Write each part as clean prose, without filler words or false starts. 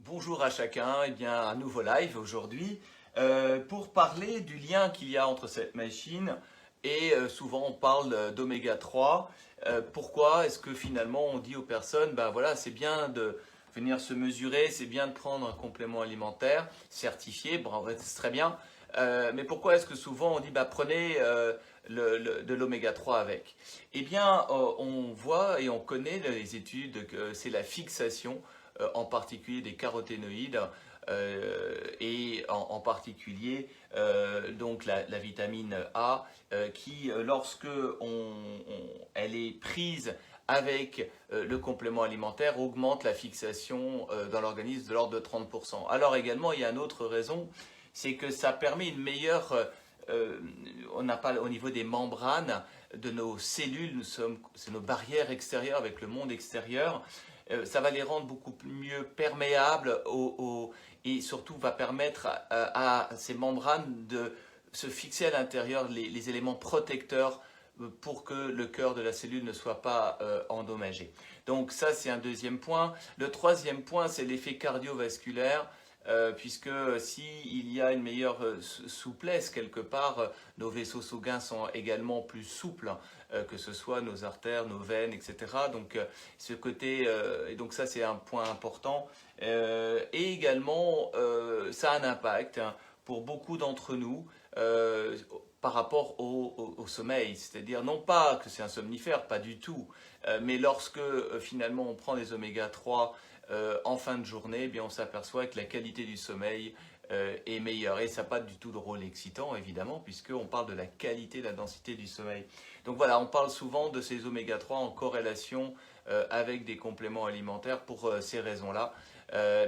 Bonjour à chacun, et bien un nouveau live aujourd'hui pour parler du lien qu'il y a entre cette machine et souvent on parle d'oméga 3. Pourquoi est-ce que finalement on dit aux personnes, ben voilà, c'est bien de venir se mesurer, c'est bien de prendre un complément alimentaire certifié, bon, en vrai, c'est très bien. Mais pourquoi est-ce que souvent on dit, bah, prenez de l'oméga 3 avec? Eh bien, on voit et on connaît les études que c'est la fixation en particulier des caroténoïdes et en particulier donc la vitamine A qui lorsque elle est prise avec le complément alimentaire augmente la fixation dans l'organisme de l'ordre de 30%. Alors également il y a une autre raison, c'est que ça permet une meilleure on n'a pas au niveau des membranes de nos cellules, c'est nos barrières extérieures avec le monde extérieur, ça va les rendre beaucoup mieux perméables et surtout va permettre à ces membranes de se fixer à l'intérieur les éléments protecteurs pour que le cœur de la cellule ne soit pas endommagé. Donc ça c'est un deuxième point. Le troisième point c'est l'effet cardiovasculaire. Puisque s'il y a une meilleure souplesse quelque part, nos vaisseaux sanguins sont également plus souples, que ce soit nos artères, nos veines, etc. Donc ce côté, et donc ça c'est un point important. Et également, ça a un impact pour beaucoup d'entre nous par rapport au sommeil. C'est-à-dire non pas que c'est un somnifère, pas du tout, mais lorsque finalement on prend des oméga 3 en fin de journée, eh bien, on s'aperçoit que la qualité du sommeil est meilleure. Et ça n'a pas du tout de rôle excitant, évidemment, puisqu'on parle de la qualité, de la densité du sommeil. Donc voilà, on parle souvent de ces oméga 3 en corrélation avec des compléments alimentaires pour ces raisons-là.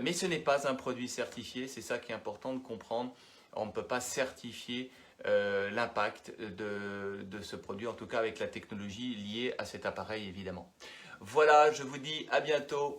Mais ce n'est pas un produit certifié, c'est ça qui est important de comprendre. On ne peut pas certifier l'impact de ce produit, en tout cas avec la technologie liée à cet appareil, évidemment. Voilà, je vous dis à bientôt